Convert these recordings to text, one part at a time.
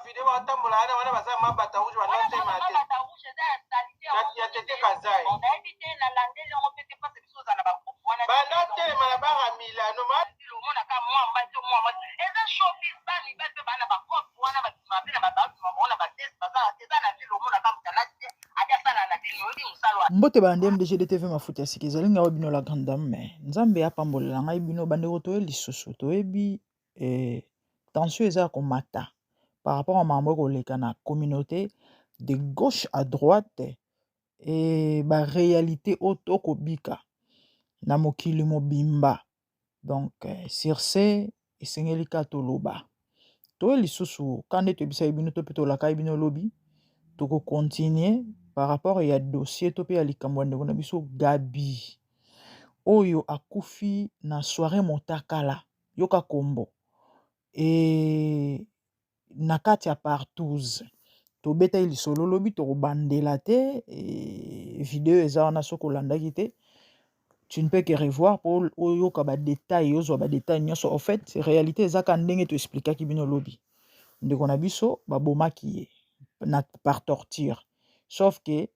video watambola ana wana baza mabata rouge wana te mate mabata rouge za salite ya tete kazai on a évité na landele on peut pas quelque chose na ba wana bana te mala bara Milano ma lo mona ka mwamba to mwamba eza showbiz bani bato bana ba cop wana ba mabila ba ba mona ba test baza eza na lo mona ka mtalati aja sana na dino odi musalwa mbote bande MDGDTV mafuta ya sikizali ngawa bino la grande dame nzambe apambolela ngai bino bande roto lisusu toyebi tension eza komata par rapport à mambo koleka na communauté de gauche à droite et ba réalité auto kobika na mokili mobimba donc sur ce esengeli ka toloba to lisusu kande to bisa bino to peto la kai bino lobi to ko continuer par rapport à dossier to pe ya likambo ndeko na biso Gabi oyo akufi na soirée motakala yoka kombo et na kati ya partouze to beta ili solo lobi to bandela te video eza wana soko landaki te tu ne peux que revoir pour yoka ba détail ozo ba détail nyonso en fait réalité eza ka ndenge to expliquer ki bino lobi ndeko na biso ba bomaki na par torture sauf que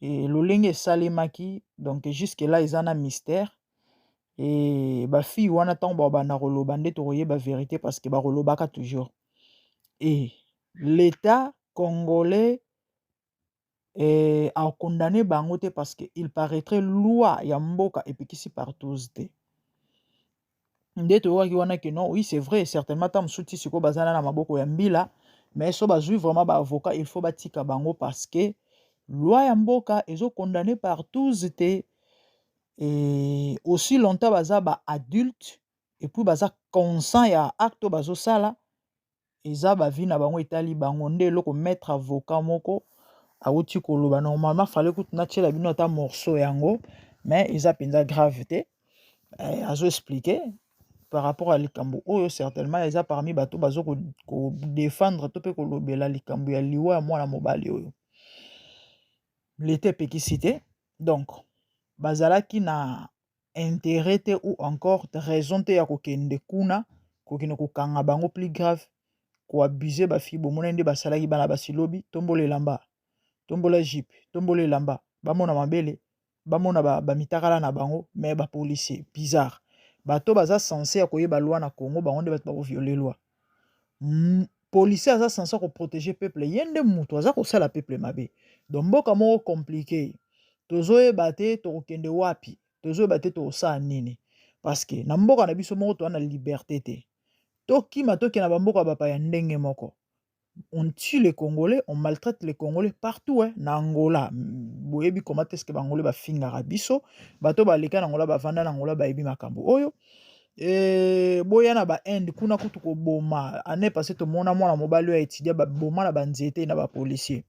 lolenge salemaki donc jusque là eza na mystère et ba fille wana tango ba na roloba nde to royeba vérité parce que ba rolobaka toujours et l'État congolais a condamné bango te parce que il paraîtrait loi ya mboka epikisi partout te nde to waki wana que non oui c'est vrai certainement tam souti siko bazana na maboko ya mbila mais so bazui vraiment ba avocat il faut batika bango parce que loi ya mboka ezo condamné partout te et aussi longtemps baza ba adulte et puis baza consent ya acte bazo sala eza ba vie na bango etali bango nde loko mettre avocat moko auti koloba normalement fallait que na tchela bino ata morceau yango mais eza penza grave te azo expliquer par rapport à likambo oyo certainement eza parmi bato bazo ko défendre to pe kolobela likambo ya liwa ya mwana mobali oyo l'été pekisité donc bazalaki na intérêt te ou encore raison te ya kokende kuna kokende kokanga bango plus grave ko abuser ba fille bomona nde basalaki bana basilobi tombola elamba tombola jipe tombola elamba bamona mabele bamona ba mitakala na bango mais ba policier bizarre bato baza censé akoyeba loi na Congo bango nde bato bako violer loi policier aza censé ko protéger peuple yende mutu aza ko sala peuple mabe donc mboka moko compliqué tozoyeba te tokokende wapi tozoyeba te tosala nini parce que na mboka na biso moko toza na liberté te tokima toke na bamboka bapaya ndenge moko on tue les Congolais, on maltraite les Congolais partout, na Angola. Boyebi comment est-ce que Bangolais ba fingara biso, bato ba leka na Angola ba vanda na Angola ba ebi makambo oyo. Boya na ba end kuna kutu ko boma, année passée to mona mwana mobali ya étudiant ba boma na ba nzete na ba policier.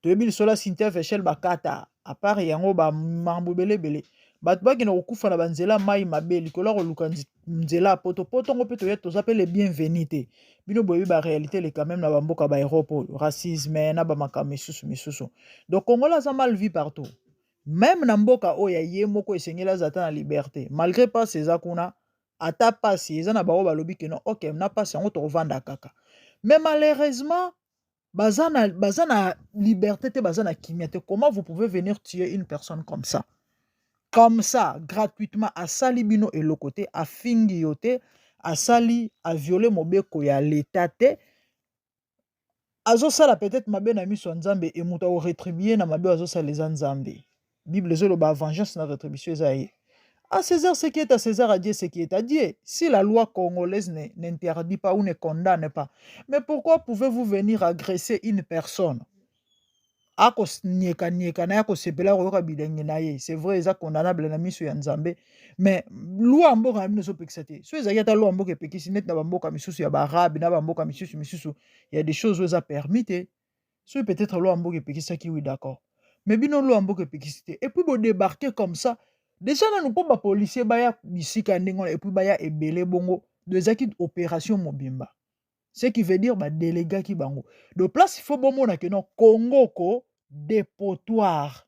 Toyebi sola Cynthia Fechel ba kata, à part yango ba mambo belebele. Bato baki na kokufa na banzela mai mabeli kola ko luka nzela poto ngo pe to yeto zapele bienvenue te bino boyebi ba réalité le quand même na bamboka ba Europe racisme na ba makambo misusu donc Congola za mal vie partout même na mboka oya ye moko esengela zata na liberté malgré pas ces akuna ata pasi eza na bao balobi que non OK na pasi yango to vanda kaka mais malheureusement bazana liberté te bazana kimia te comment vous pouvez venir tuer une personne comme ça, gratuitement, à sali bino et le côté, à fingi yote, à sali, à violer mobeko ya l'état te, azo sala peut-être mabe na miso nzambe et muta o rétribuer na mabe azo sala les nzambe. Bible zolo ba vengeance na rétribution ezaye. À César ce qui est à César, à Dieu ce qui est à Dieu. Si la loi congolaise n'interdit pas ou ne condamne pas, mais pourquoi pouvez-vous venir agresser une personne? Ako nyeka na yako sepela ko bilenge na ye c'est vrai eza condamnable na miso ya nzambe mais loi mboka na bino pekisa te so eza yata loi mboka pekisi net na bamboka misusu ya barabe na bamboka misusu il y a des choses eza permis te so peut-être loi mboka pekisa ki oui d'accord mais bino loi mboka pekisi te et puis bo débarquer comme ça déjà na nous pas policier baya bisika ndenge et puis baya ebele bongo déjà qui opération mobimba. Ce qui veut dire délégué qui bango. De place il faut bon mona que non Congo ko dépotoir.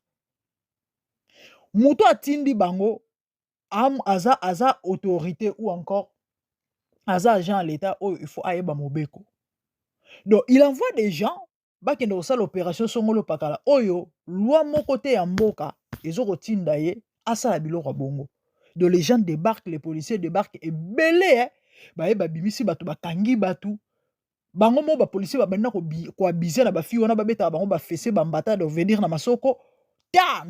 Muto atindi bango am aza autorité ou encore aza agent à l'état où il faut ayeba mobeko. Donc, il envoie des gens, bakende osala l'opération songolo pakala. Oyo, loi mon côté ya mboka, ezoko tinda ye, asala biloko bongo. Donc, les gens débarquent, les policiers débarquent, et belé, hein. Ba bimisi batu, bakangi batu. Bango mo ba policier ba benda ko abiser na ba fi wana ba beta bango ba fessé ba mbata de venir na masoko. Ta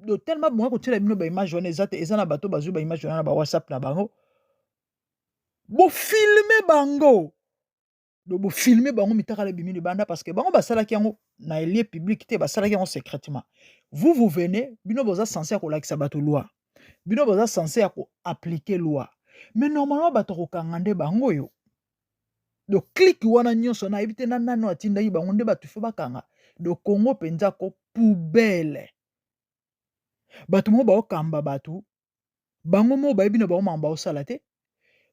do tellement bon ko tela bino ba image wana ezate ezana bato bazu ba image wana ba WhatsApp na bango. Bo filmer bango. Do bo filmer bango mitaka le bimini banda parce que bango ba sala kiango na lieu public te ba sala kiango secrètement. Vous venez, bino boza censé ko lakisa bato loi. Bino boza censé ko appliquer loi. Mais normalement bato ko kangande bango yo. Do click wana nyonso na ebite na nano atinda yi bango nde batu fo bakanga. Do Congo penza ko poubelle. Batu mo ba okamba batu. Bango mo ba yebi na bango mamba osala te.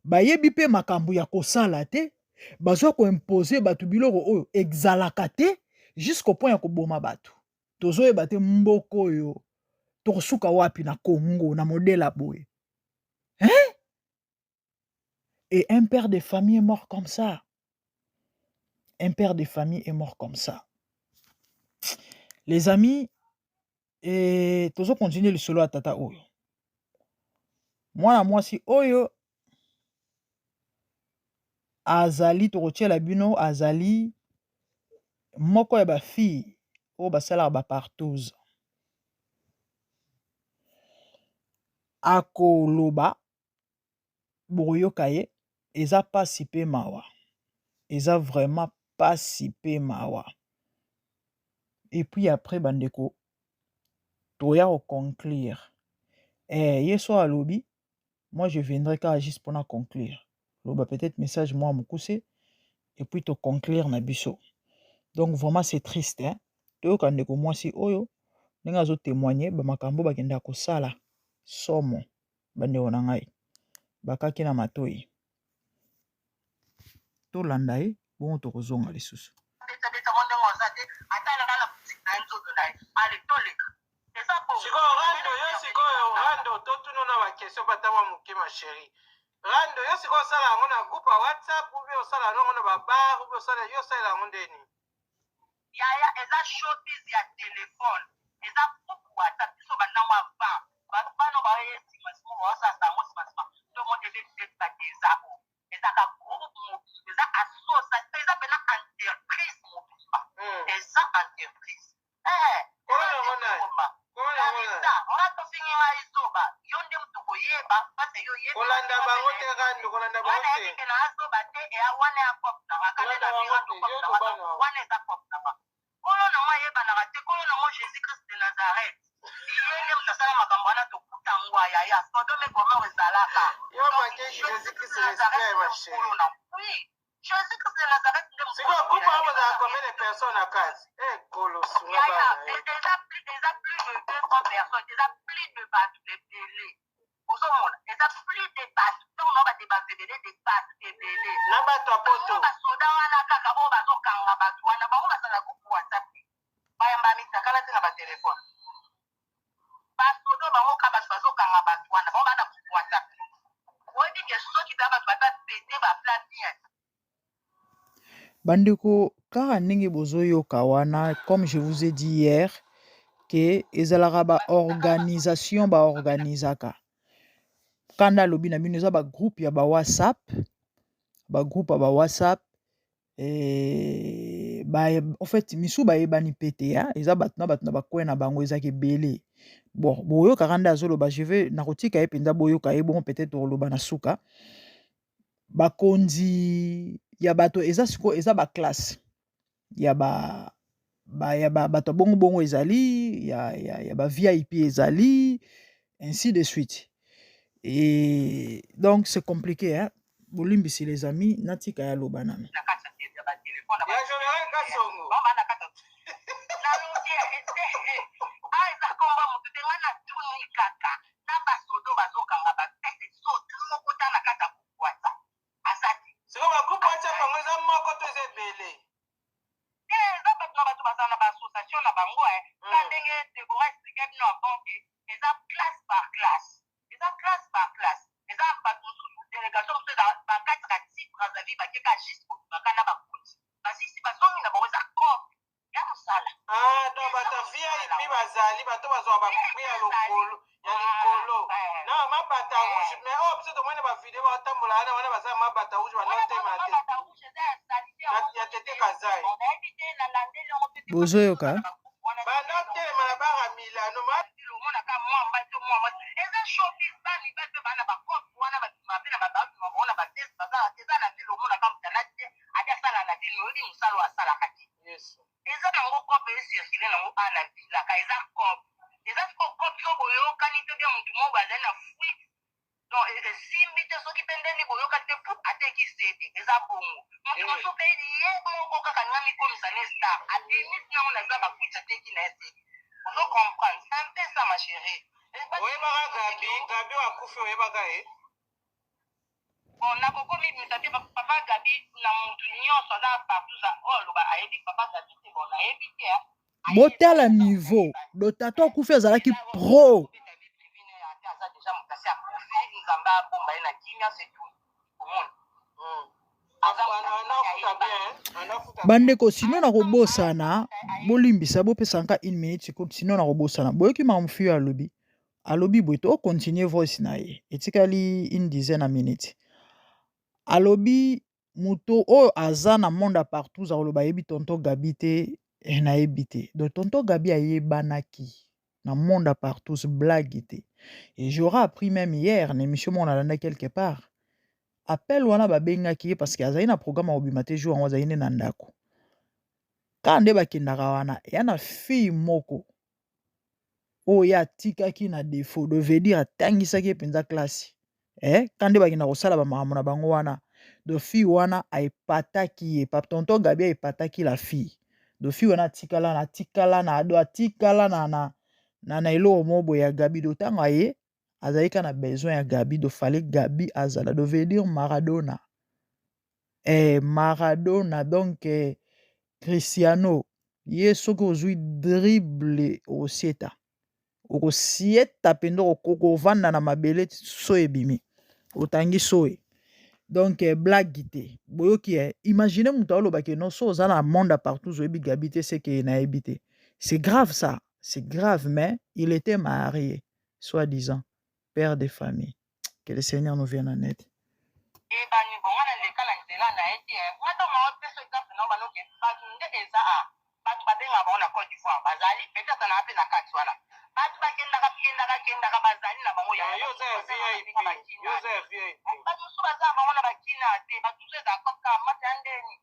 Ba yebi pe makambu ya kosala te. Bazwa ko imposer batu biloko oyo exalaka te jusqu'au point ya koboma batu. Tozo yeba te mboko yo. Tokosuka wapi na Congo na modèle boye. Hein? Et un père de famille est mort comme ça. Un père de famille est mort comme ça. Les amis, et toujours continuer le solo à tata oyo. Moi si oyo azali torotie la bino azali moko ya ba fille o basala ba partouze. Akoloba boyoka ye eza pas si pe mawa. Eza vraiment pas si pe mawa. Et puis après bandeko toya au conclure. Yeso alobi, moi je viendrai quand juste pour na conclure. Loba peut-être message moi mukuse et puis to conclure na biso. Donc vraiment c'est triste hein. Toyoka ndeko mwasi oyo ndenge azo témoigner ba makambo bakenda kosala somo bandeko na ngai bakaki na matoi tolanda ye bongo tokozonga lisusu. Rando yo siko sala yango na groupe ya WhatsApp ou bien osala yango na babar ou bien osala yo sala yango ndeni yaya eza showbiz ya telefone eza groupe WhatsApp biso bandango avant bano baye simasimo baosala yango simasima to monde eza ezaka groupe mobile eza asosa eza pena entreprise mobile eza entreprise kolanda bango te rando kolanda bango te kolo nango ayebanaka te kolo nango Jésus Christ de Nazareth yenge moto asala makambo wana tokuta ngo ayaya sodome gomore ezalaka Jésus Christ de Nazareth oui Jésus Christ de Nazareth nde siko groupe wana bazala combien de personnes à case kolo sunga bana eza plus de 200 personnes eza plus de bato ebele ozomona eza plus de bato ntongo nao badebate ebele de bato ebele na bato ya poto basoda wana kaka oyo bazokanga bato wana bango basala groupe WhatsApp bayamba mitakala te na batelefone basoda bango ka bato bazokanga bato wana bango bana groupe WhatsApp oyebi ke soki bya bato babapete bapla bien bandeko kaka ndenge bozoyoka wana comme je vous ai dit hier que ezalaka ba organisation ba organisaka kanda lobi na bino eza ba groupe ya ba WhatsApp en fait misu bayebani pete ya eza bato na bakwe na bango ezaki ebele bon boyoka kanda azoloba je vais nakotika ye penza boyoka ye bon peut-être oloba na suka bakonzi ya bato eza siko eza ba classe ya bato bongo ezali ya ba VIP ezali ainsi de suite et donc c'est compliqué hein bolimbisi les amis natika ya loba nana ezali bato bazwa bapri ya lokolo ya likolo na mabata rouge mais oyo biso tomoni bavideo batambola wana wana baza mabata rouge banotema te ya tete kazai bozoyoka banotelema na banga milano omonaka mwamba to mwamba eza showbiz bani bato bana bakope wana bape na babatu babona bateste baza eza na vile omonaka mutalati te adasala na vile oyebi mosala asalaka te eza nango kope esirkile nango ana vilaka eza kope eza kope so boyokani to bia mutu moko azali na fuite donc esimbi te soki mpe ndeni boyoka te pu atekisi ete eza bongo motu mosuku edi ye moko kaka nga mikomisa ne star ademisi nango naza bafuite ateki na ese ozo comprendre c'est un peu ça ma chérie oyebaka gabi wakufi oyebaka ye bon nakokomi misate papa gabi na mutu nyonso aza partout za oyo aloba ayebi papa gabi te bon nayebi te botala niveau lotata okufi azalaki pro aza deja mokasi akufi nzambe abomba ye na kimia c'est tout omoni bandeko sino na kobosana bolimbisa bopesaka 1 minute sino na kobosana boyoki mamufi yo alobi boye to continue voice na ye etikali 1 dizaine ya minute alobi muto oyo aza na monde partout za koloba yebi tonton Gabi te nayebi te donc tonton Gabi ayebanaki na monde partout blague te et j'aurais appris même hier na émission mon alanda quelque part appel wana babengaki ye parce que azali na programme obima te jour azali ne na ndako kande bakendaka wana ya na fille moko oyo atikaki na défaut de veut dire atangisaki penza classe kande bakenda kosala bamakambo na bango wana de fille wana aepataki ye papa tonton Gabi aepataki la fille de fille wana atikala na eloko mobo ya Gabi do tanga ye azalika na besoin ya Gabi do fallait Gabi azala do veut dire Maradona Maradona donc Cristiano ye soki ozwi dribble osieta okosieta pendo okovanda na mabele so ebimi otangi soe donc blague te boyoki imagine mutu alobaki non so oza na monde partout oyebi Gabi te c'est que nayebi te c'est grave ça c'est grave mais il était marié soi-disant père de famille que le Seigneur nous vienne en aide ebani bongo na leka na nzela na ye te ngata mawa peso exemple na banoke bato nde eza bato babengaka bango na Côte d'Ivoire bazali peut-être na ape na kati wana bato bakendaka bazali na bango bato mosusu baza na bango na bakina te bato mosusu eza koka mata ya ndeni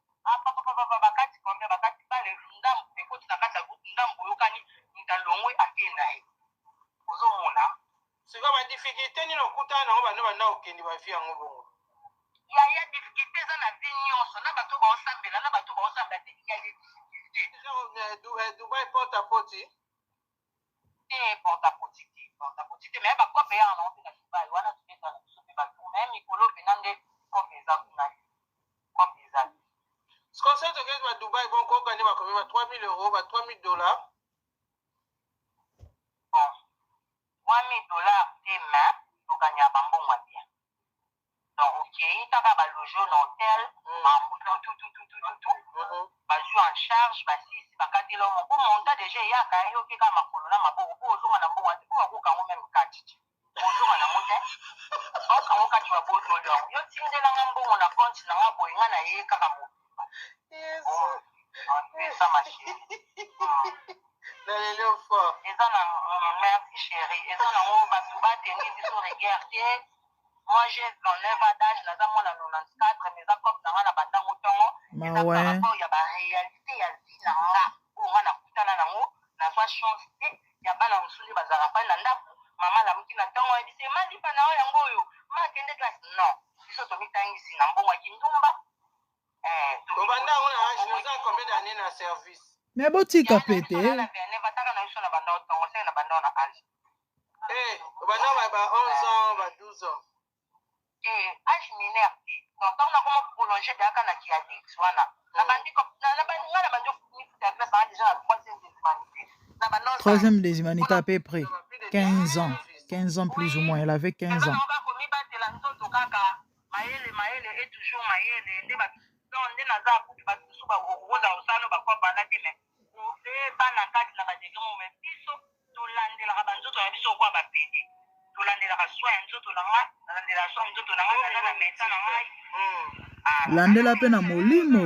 bakati kombe bakati bale ndambo ekoti na kati ya gutu ndambo oyokani mutalongwe akenda ye ozomona sikoyo badifficulté nini okutana nango bando banda okendi bavi yango bongo ya difficulté eza na vie nyonso na bato baosambela na bato baosambela te ya difficulté Dubai porte à porte porte à porte te mais bakope ya nango mpe na Dubai wana tobetana biso mpe bato me mikolo mpena nde kope eza kuna kope eza sikoyo tokende ba Dubai bon koka nde bakomi ba 3000 euros ba 3000 dollars bon 3000 dollars te mais tokanya bambongwa bien donc okei kaka balojo na hôtel bazwi en charge basisi bakatela omo po monta deja eyaka yoki kaka makolo na maboko po ozonga na mbongo ati po bakokango meme kati te ozonga nango te okango kati babotolo yango yo tindelanga mbongo na compte nanga boye nga na ye kaka mobima eza masheri eza na merci chéri eza nango bato bateni biso regard te moi j'ai 29 ans d'âge naza mwana 94 mais eza cope nanga na bandango ntongo eza par rapport ya baréalité ya vie na nga oyo nga nakutana nango nazwa chance te ya bana mosusu bazalaka mpani na ndako mama lamuki na ntongo yebisi emalipa na yo yango oyo makende classe non biso tomitangisi na mbongo ya kindumba obanda yango na age oza combien d'année na service mais botika pete bataka na biso na bandango ntongo seke na bandango na age obanda ba 11 ans ba 12 ans age mineur te donc ntango nakoma prolonge deyaka na kiadix wana nga na bandi mifuta classe anga déjà na troisième des humanités à peu près 15 ans plus ou moins elle avait 15 ans komibatela nzoto kaka mayele e toujours mayele nde nde naza akuti bato mosusu bakokoza osala bakobana te me obeba na kati na badege mo me biso landela pe na molimo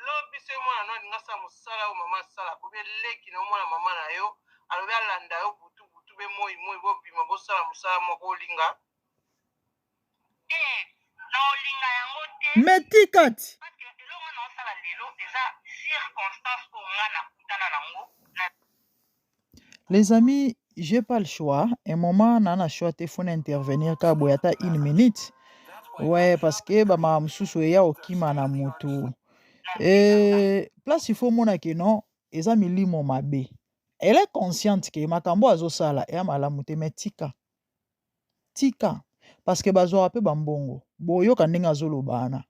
lobi se mwana no ngasa musala o mama sala ko be leki no mwana mama na yo alobi alanda yo butu butu be moi bo bima bo sala musala moko linga na olinga yango te metikati parce que elongo na osala lelo eza circonstance ko ngana kutana nango. Les amis, j'ai pas le choix. Un moment, nana choix te faut intervenir ka boyata 1 minute. Ouais, parce que ba ma msusu ya okima na mutu. Place il faut mona que non, eza milimo mabe. Elle est consciente que makambo azosala ya malamu te metika. Tika parce que bazo ape bambongo. Boyoka ndenge azolobana.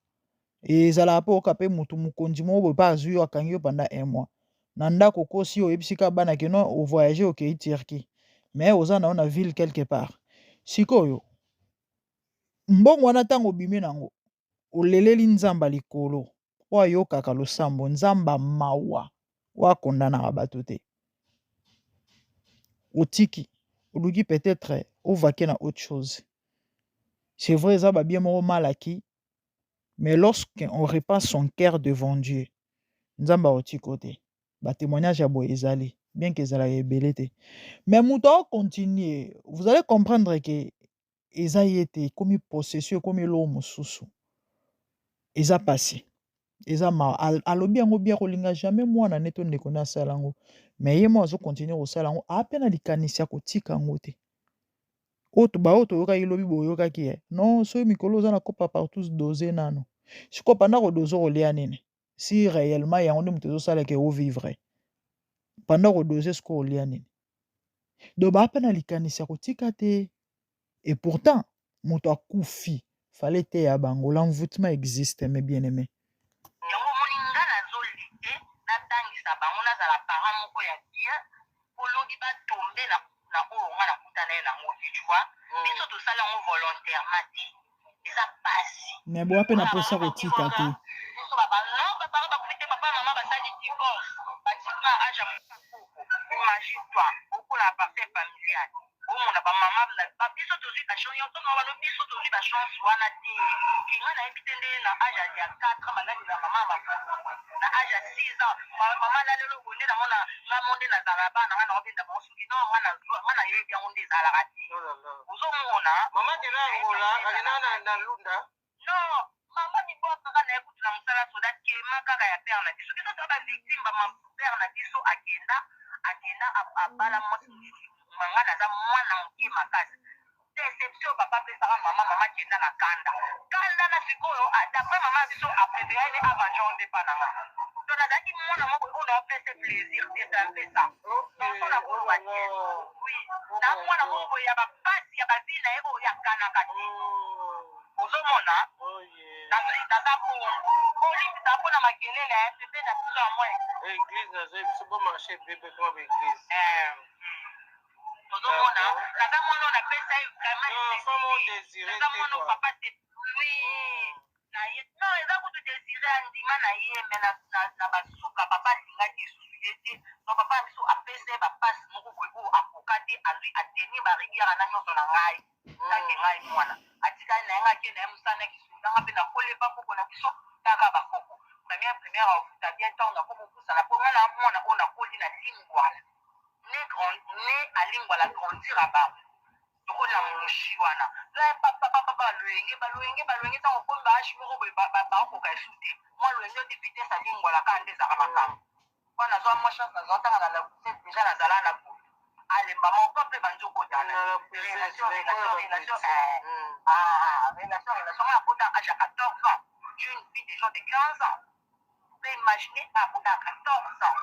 Ezala po okape mutu mukonzi mo bo ba azuyo akangi yo pendant 1 mois. Na ndako kosi oyebisika bana ke non o voyager au Turquie. Mais oza na ona ville quelque part. Sikoyo. Mbongo wana tango bimi nango. Oleleli nzamba likolo. Wa yokaka losambo nzamba mawa. Wa kondana bato te. Otiki. Olugi peut-être ovake na autre chose. C'est vrai ça ba bien moko malaki. Mais lorsqu'on repasse son cœur devant Dieu, nzamba otiko te. Ba témoignage ya boye ezali. Bien que ezala ebele te. Mais mouton continue. Vous allez comprendre que eza yete comme possession comme l'homme susu. Eza passé. Eza ma alobi yango bien kolinga jamais mwana neto ndeko na sala yango. Mais ye mo azo continuer ko sala yango a peine likanisi ya kotika yango te. Oto ba oto yoka ilobi boyoka ki non so mikolo za na kopa partout doser nano. Siko pendant ko dozo kolia nini. Si réellement yango nde muto sala ke o vivre. Pendant ko doser siko kolia nini. Do ba peine likanisi ya kotika te. Et pourtant, moto akufi, fallait te ya bango, l'envoûtement existe, mes bien-aimés. Yango moninga na zoli te, na tangisa bango na zala parent moko ya bien, pologi ba tomber na oyo nga na kutana na ngofi, tu vois. Biso to sala ngo volontairement te. Eza pasi. Mais bo ape na posa kotika te. Biso ba non, ba parent ba kufite papa maman ba sali divorce. Ba tika aja moko. Imagine toi, beaucoup la partie familiale. Omona ba mama ba biso tozwi ba chance yoto na balo biso tozwi ba chance wana te kinga na ebitende na âge ya 4 maladi na mama makolo na âge ya 6 ans mama la lelo bonde na mona na monde na zalaba na na obenda ba suki no ngana yebi yango nde zalaka te ozomona mama de na ngola alina na lunda no mama ni bo kaka na ekutu na musala soda ke makaka ya père na biso biso ba victime ba père na biso agenda abala mwasi mangana za mwana mke makasi déception papa pesaka mama kenda na kanda na sikoyo d'après mama biso apréféré avanjonde pananga to nazaki mwana moko oyo apese plaisir te tampesa mpona koloba te oui na mwana moko ya bapasi ya bavi na ye oyo yakanaka te ozomona naza bongo olimbisa mpona makelele pepe na biso ya mwa église nazoyi biso bo marché bebe koma baéglise ozomona naza mwana oyo napesa ye vraiment mwana papa te oui na ye non eza kutu désiré andima na ye me na basuka papa alingaki lisusu ye te no papa ya biso apesa ye bapasi moko boye oyo akoka te azwi ateni barigiara na nyonso na ngai take ngai mwana atikali na ye ngaki na ye mosana kisundanga mpe nakolepa koko na biso kaka bakoko première afuta bien ntango nakomopusana mpo ngai na mwana oyo nakoli na lingwala ne alingwala grandir abango tokola moshi wana papa balwenge ntango okomi baashi moko boye baokoka esu te mwa lwenge odi vitese alingwala kaka nde ezaka makambo mpo nazwa mwa chance nazwa ntanga na lakuse deja nazala na boye alemba moko mpe banzokotana relation akota age ya 14 ans une fille déjà de 15 ans vous pouvez imaginer akota à 14 ans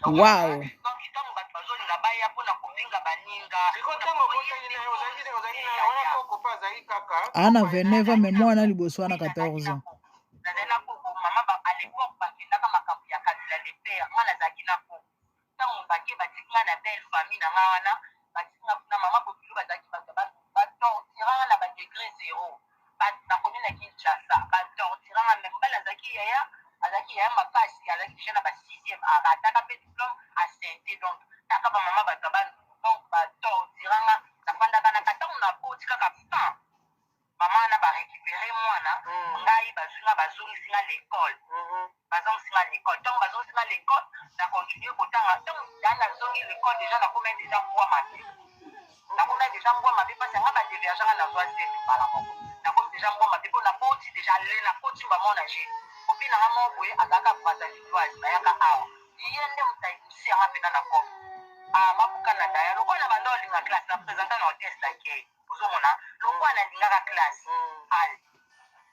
Wow. ntango bato bazolinga baya mpona kofinga baninga ana 29 ans mais mwana liboso wana 14 ans nazali na koko mama à l'époque bakendaka makambo ya kabila le père nga nazalaki na koko ntango bake batikinga na belle famille na nga wana batikinga na mama bokilo bazalaki batortiranga na badegré 0 nakomi na kinshasa batortiranga me mbala azalaki yaya makasi azalaki deja na ba 6e ataka mpe diplôme asente donc taka bamama bato donc batortira bazunga bazongisinga l'école bazongisinga l'école donc bazongisinga l'école na continue kotanga donc dans nazongi l'école déjà nakomai déjà mbwa mabe nakomai déjà mbwa mabe parce nga badeviageanga nazwa te mbala moko nakomi déjà mbwa mabe mpo napoti déjà le napoti mbamona je kopi nanga moko boye azalaka brasa vidoise nayaka awa ye nde motaikusi yanga mpena na komi mabuka na daya lokola bando olinga classe na présenta na hotest ake ozomona lokola nalingaka classe ale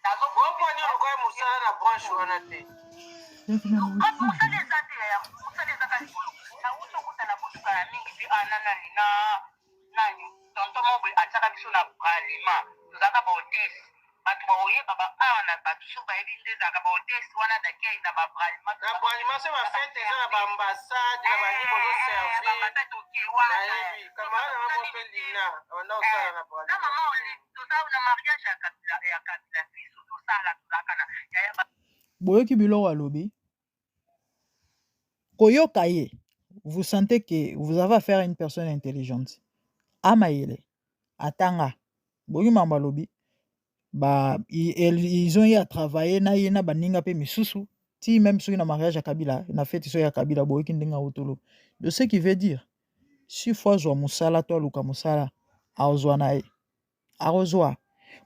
nazoponi lokola mosala na branche wana te mosala eza te mosala ezaka likolo nauti okutana kotukana mingi te nanani nani tonton mo boye atiaka biso na bralima tozalaka bahotese bato baoyeba baawa na bato so bayebi nde ezalaka bahotese wana dakei na babralima na bralima se bafete eza na baambasade na banyimbo ozoservibambasade okewana kamana mamo mpe lina abanda osala na bralima na mama oli tozala na mariage ya kabila biso tosala tozalaka na yaya boyoki biloko alobi koyoka ye vous sentez que vous avez affaire à une personne intelligente amayele atanga boyoki mambo alobi ils ont eu à travailler na ye na baninga pe misusu ti même soki na mariage ya kabila na fete so ya kabila boyoki ndenge autolo de ce qui veut dire si fois azwa mosala to aluka mosala aozwa na ye akozwa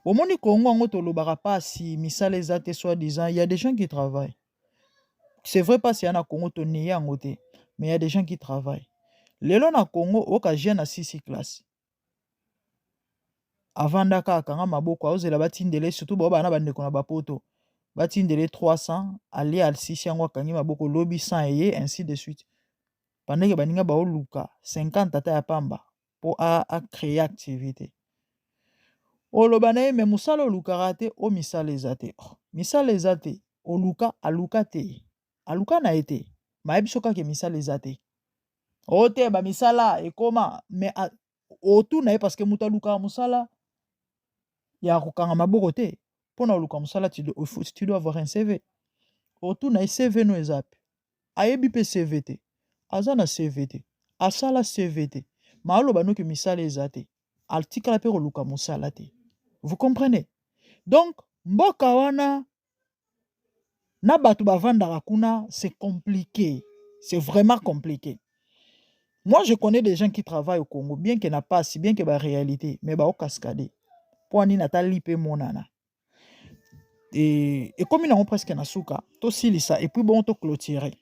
bomoni kongo yango tolobaka pasi misala eza te soi disant il y a des gens qui travaillent c'est vrai pasi ya na kongo toneye yango te mais il y a des gens qui travaillent lelo na kongo oka jeune na 6 classe avandaka akanga maboko aozela batindele surtout bao bana bandeko na bapoto batindele 300 ali al 6 yango akangi maboko lobi 100 eye ainsi de suite pendant que baninga baoluka 50 ata ya pamba po a créer activité oloba na ye me mosala olukaka te o misala eza te misala eza te oluka aluka te aluka na ye te mayebi so kaka misala eza te o te bamisala ekoma me otuna ye parce que moto alukaka mosala ya kokanga maboko te mpona oluka mosala tu dois avoir un CV otuna ye CV no eza pe ayebi mpe CV te aza na CV te asala CV te ma aloba noki misala eza te atikala mpe koluka mosala te vous comprenez donc mboka wana na bato bavandaka kuna c'est compliqué c'est vraiment compliqué. Moi je connais des gens qui travaillent au Congo bien que na passe bien que ba réalité mais ba o cascade po ani natali pe monana et comme on presque na suka to silisa et puis bon to clôturer.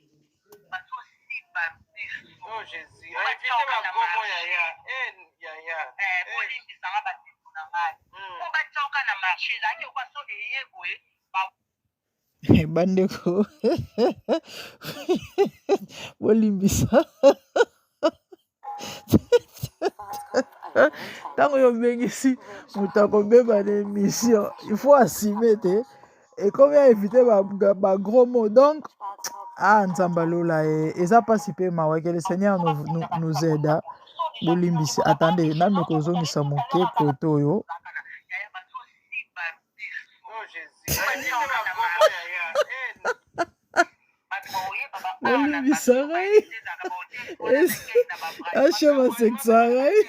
Oh Jésus, invitez ma gomo ya olimbisanga bateko na ngai po batyoka na marché ezalaki okwa so eye boye bandeko bolimbisa ntango yo mbengisi moto akobeba na émission il faut assumer te ekomi aévite bagros mots donc nzambe alola eza mpasi mpe mawa ke le seigneur nous aide bolimbisi attendez nami kozongisa moke kote oyo bolimbisa ngai achema sekisa ngai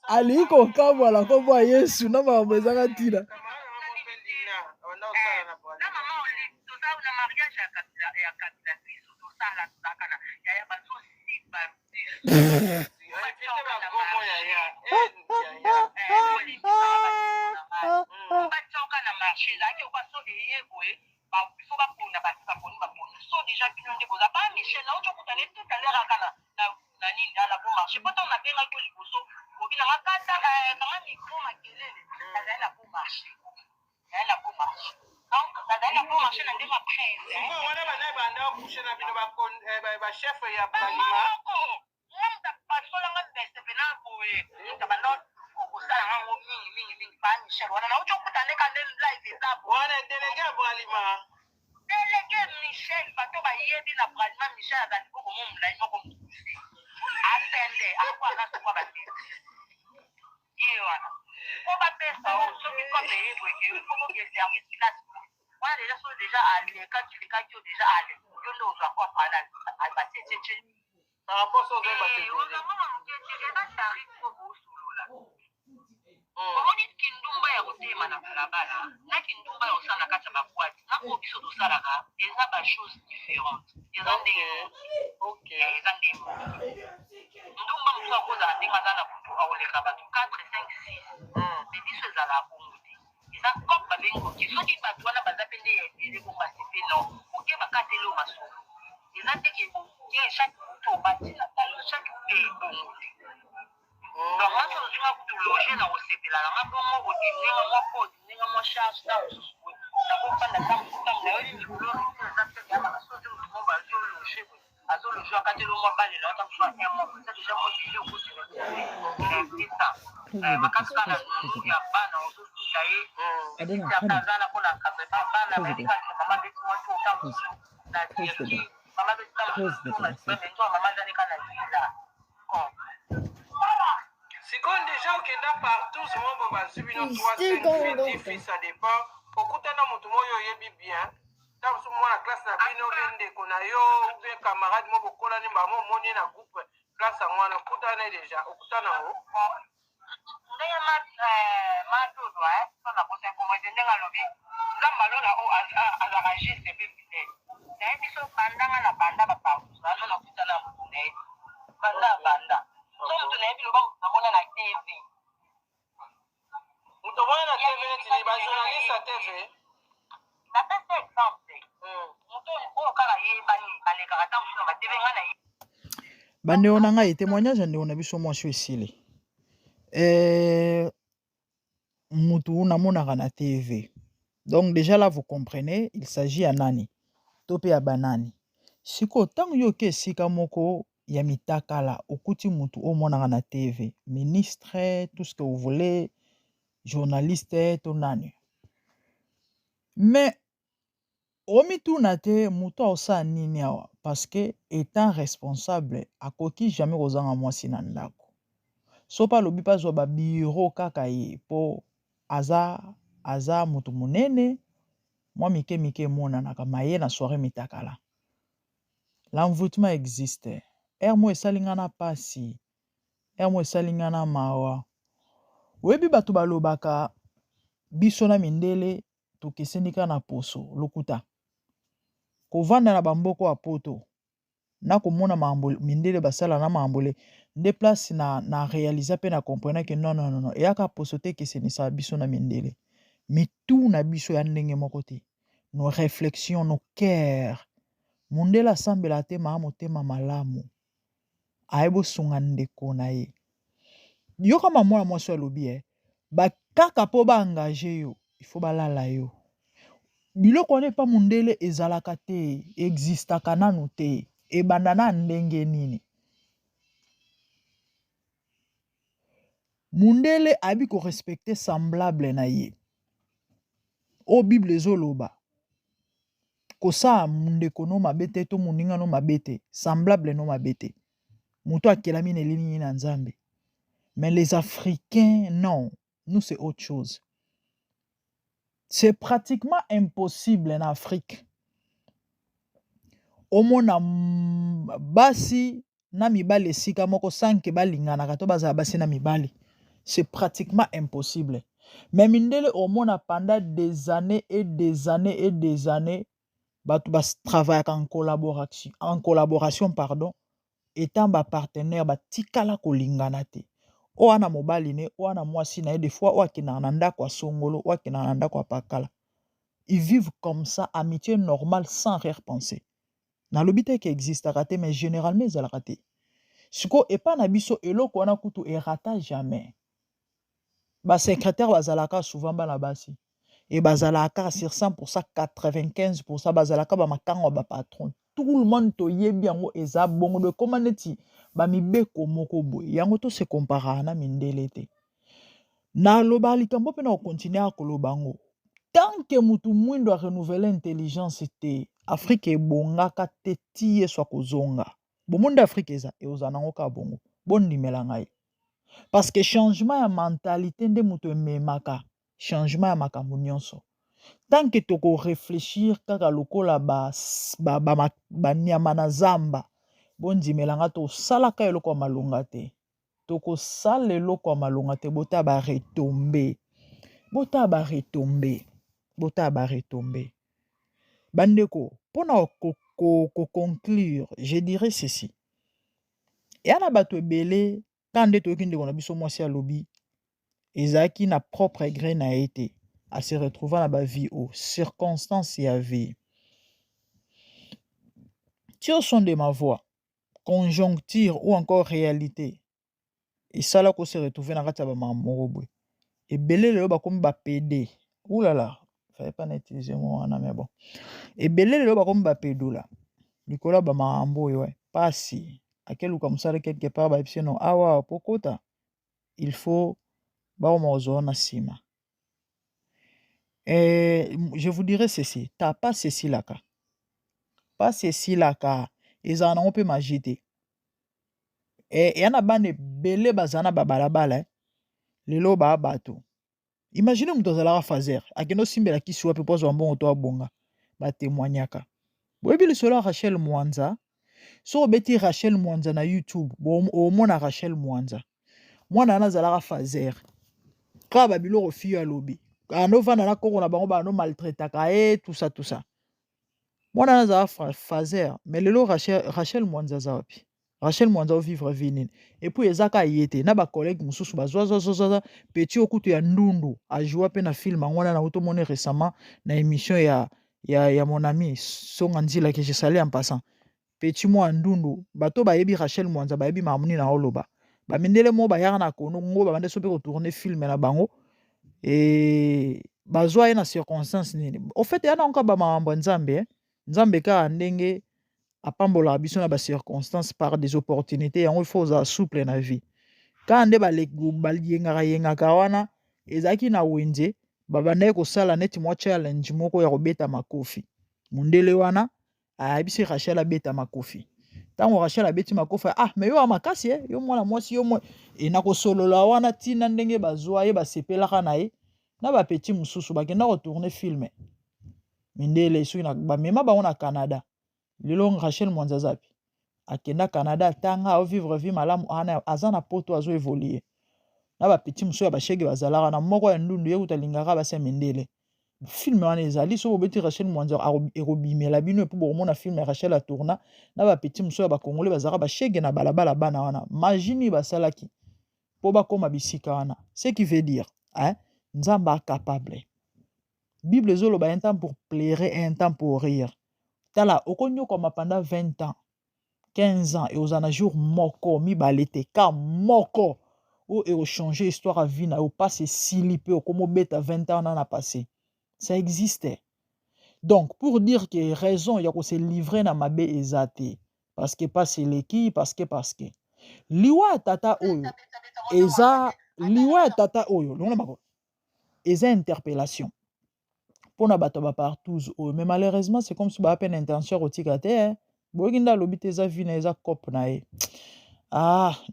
alingi kokamwala kombo ya yesu na makambo ezaka ntina kindumba ya kotema na balabala na kindumba ya osala kati ya babwati biso tosalaka eza bachose différente eza ndenge eza ndenge ndumba mosu akozala ndenge aza na butu akoleka bato 4 5 6 me biso ezala bongo te eza comme babengi oke soki bato wana baza mpe nde ya ebele bongasi mpe non oke bakateli o masolo eza ndenge boke chaque butu obatina talo chaque mpe ebongo te donc moi sozinga kutu loge na kosepela nanga bongo odinenga moko odinenga mwa charge na mosusu nakofanda ntango nayobi mikolo eza mpe yamaka soki motu mo bazologe azologe akateli mwa bale na ata mosu aya moko eza deja modige okosirete ça makasi kaka na nunu ya bana ozosuta ye ekitiakazana mpona encadrement bana bayebikalisa mama beti mwasi ota mosu na dirki mama beti ta mosu na simenzo mama azaleka na lila sikoyo deja okenda partout zomombo bazwi bino 3 5 ça dépend okutana motu moyo oyebi bien ntango mosu mwana classe na bino obe ndeko na yo ube camarade mo bokolani bango omoni na groupe classe yango wana okutana deja okutana yango ndenge matodo mpona kosinkomete ndenge alobi nzambe alona o azaka juste mpe fidele naye biso bandanga na banda bapartout azo na kutana motu na ye banda ya banda so motu na ye biloba motu namona na tv moto omona na tv neti bajournaliste ya tv napesa exemple moto oyo kaka yebani balekaka ntango mosu na batv nga na ye bandeko na ngai témoignage ya ndeko na biso mwasi esili mutu namonaka na tv donc déjà là vous comprenez il s'agit ya nani to pe ya banani sikoyo ntango yo oke esika moko ya mitakala okuti mutu omonaka na tv ministre tout ce que vous voulez journaliste to nani mais omituna te mutu aosala nini awa parce que étant responsable akoki jamais kozanga mwasi na ndako so pa alobi mpe azwa babiro kaka ye mpo aza mutu monene mwa mike mike emonanaka maye na soirée mitakala l'envoûtement existe ere mo esali nga na pasi ere mo esali nga na mawa oyebi bato balobaka biso na mindele tokesendika na poso lokuta kovanda na bamboko ya poto na komona mindele basala na mambole nde place na réalisa pe na comprendre que non eyaka poso te kesenisa biso na mindele mitu na biso ya ndenge moko te nos réflexions nos cœurs mondele asambela te maa motema malamu ayebosunga ndeko na ye yoka mwana mwasi alobi bakaka mpo baengage yo ifo balala yo biloko wana epa mondele ezalaka te existaka nanu te ebanda na ndenge nini mundele abi korespecte semblable na ye o bible ezoloba kosala ndeko no mabe te to moninga no mabe te semblable no mabe te moto akelami na elini na nzambe mais les africains non nous c'est autre chose c'est pratiquement impossible en Afrique omona basi na mibali esika moko sanke balinganaka to bazala basi na mibali c'est pratiquement impossible mais mindele omona pendant des années et des années et des années bato travaillaka en collaboration pardon étant partenaire batikala kolingana te o wana mobali ne o wana mwasi na ye des fois o akendaka na ndako ya songolo o akendaka na ndako ya pakala ils vivent comme ça amitié normale sans rien penser nalobi te ke existaka te mais généralement ezalaka te siko epa na biso eloko wana kutu erata jamais basecrétaire bazalaka souvent bana basi et bazalaka sur 100% 95% bazalaka bamakango ya bapatron tout le monde toyebi yango eza bongo de koma neti bamibeko moko boye yango to se compara na mindele te naloba likambo mpe na kokontinue akoloba yango tant que mutu mwindo a renouveler intelligence te Afrique ebongaka te ti yesu akozonga bomonde Afrique eza eozala nango kaka bongo bondimela ngai parce que changement ya mentalité nde mutu ememaka changement ya makambo nyonso tant que tokoréfléchir kaka lokola banyama na zamba bondimelanga tosalaka eloko ya malonga te tokosala eloko ya malonga te bota baretombe Bandeko, pour conclure, je dirais ceci. Et ana bato ebele quand nde toyoki ndeko na biso mwasi alobi ezalaki na propre gré na ye te à se retrouver na bavie o circonstance ya vie. Tire au son de ma voix, conjoncture ou encore réalité esala ko se retrouver na kati ya bamakambo boye ebele lelo bakomi bapede oulala fallait pas n'utiliser mot wana mais bon ebele lelo bakomi bapedola likolo ya bamakambo oyo pasi akeluka mosala quelque part bayebisi no awa pokota il faut baoma ozwa na nsima. Je vous dirais ceci, ta pasi esilaka pasi esilaka ezala nango mpe magie te eya na bana ebele bazala na babalabala lelo baya bato. Imagine moto azalaka fazer akende osimbela kisi wapi mpo azwa mbongo to abonga batémoignaka. Boyebi lisolo ya Rachel Mwanza, so obeti Rachel Mwanza na YouTube omona Rachel Mwanza mwana wana azalaka fazer kaka babiloko fiyo alobi anovanda na koko na bango bano maltraitaka ye tout ça mwana wana azalaka fazer mais lelo Rachel Mwanza aza wapi? Rachel Mwanza ovivre vie nini epuis ezaka ye te na bacollègue mosusu bazwazwazwaza petit okutu ya ndundu ajoua mpe na film yango wana na otomone récemment na émission ya mon ami Songa Nzila que je salue en passant. Petit mwa ndundu bato bayebi Rachel Mwanza bayebi mamuni na oloba bamindele mo bayaka na kono ngo babande so mpe kotourne film na bango bazwa ye na circonstance nini au fait yana onka bamakambo ya nzambe nzambe kaka ndenge apambolaka biso na bacirconstance par des opportunités yango il faut ozala souple na vie kaka nde bayengaka wana ezalaki na wenze babandaki kosala neti mwa challenge moko ya kobeta makofi mundele wana ayebisi Rachel abeta makofi ntango Rachel abeti makofi mais yo amakasi yo mwana mwasi yo nakosolola wana ntina ndenge bazwa ye basepelaka na ye na bapeti mosusu bakenda kotourne filme mindele soki bamema bango na Canada lelo Rachel Mwanza zapi akenda Canada tanga ovivre vie malamu aza na poto azo évoluer na bapeti mosusu ya bashege bazalaka na moko ya ndundu ye kuta lingaka basi ya mindele film wana ezali so bobeti Rachel Mwanza ekobimela bino epo bokomona film ya Rachel atourna na bapeti mosusu ya bakongole bazalaka bashege na balabala bana wana magini basalaki po bakoma bisika wana ce qui veut dire nzamba capable Bible ezoloba un temps pour plaire et un temps pour rire tala okonyokoma pendant 20 ans 15 ans et ozana jour moko mibale te ka moko o changer histoire à vie na o passe sili pe okomo beta 20 ans na passé ça existait. Donc pour dire que raison ya ko se livrer na mabe ezate parce que pas c'est leki parce que liwa tata oyo eza liwa tata oyo lona mako eza interpellation pona bato ba partout mais malheureusement c'est comme si ba peine intention rotika te bokinda lobite eza vie na eza cop na e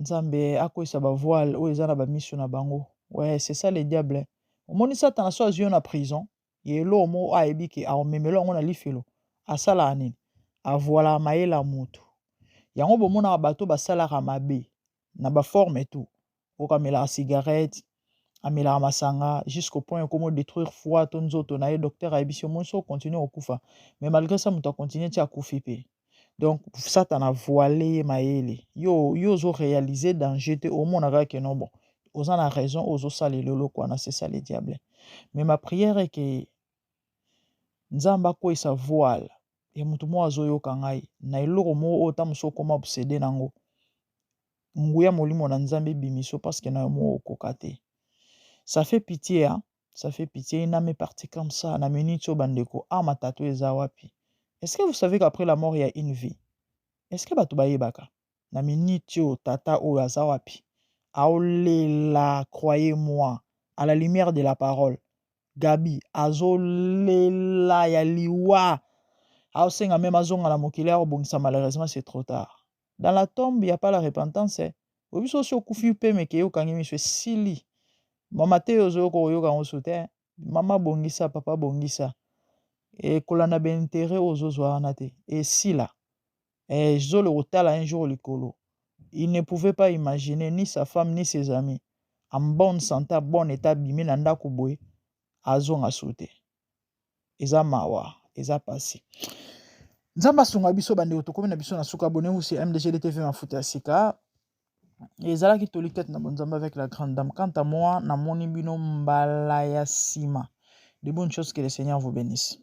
nzambe akoisa ba voile o eza na ba mission na bango ouais c'est ça le diable omoni satan so azio na prison yelo mo ayebi ke aomemelo ngo na lifelo asala nini avoila mayela mutu yango bomona bato basalaka mabe na ba forme tout okamela cigarette amela masanga jusqu'au point comment détruire foi ton nzoto na ye docteur ayebi mon so continue okufa mais malgré ça mutu continue ti akufi pe donc satan a voilé mayele yo zo réaliser danger te omonaka ke non bon oza na raison ozo sala lelo kwa na c'est ça le diable mais ma prière est que nzamba akwesa voile ya mutu mo azoyoka ngai na eloko mo oyo ntango mosu okoma obsede nango nguya molimo na nzambe bimiso parce que na yo mo okoka te ça fait pitié ça fait pitié ina me parti comme ça na minute oyo bandeko matato eza wapi est-ce que vous savez qu'après la mort il y a une vie est-ce que bato bayebaka na minute oyo tata oyo aza wapi aolela croyez-moi à la lumière de la parole Gabi azolela ya liwa aosenga même azonga na mokili akobongisa malheureusement c'est trop tard dans la tombe il n'y a pas la repentance obiso so okufi pe meke yokangi miso esili mama te ozoyoka oyoka ngoso te mama bongisa papa bongisa ekolanda baintere ozozwa wana te esila zolo kotala un jour likolo il ne pouvait pas imaginer ni sa femme ni ses amis en bonne santé à bon état bimi na ndako boye azonga sote eza mawa eza passé. Nzamba sunga biso bandeko tokomi na biso na suka, abonnez-vous sur MDG TV Mafuta ya Sika. Ezalaki toliket na bonzamba avec la grande dame. Quant à moi, na moni bino mbala ya sima. De bonnes choses, que le Seigneur vous bénisse.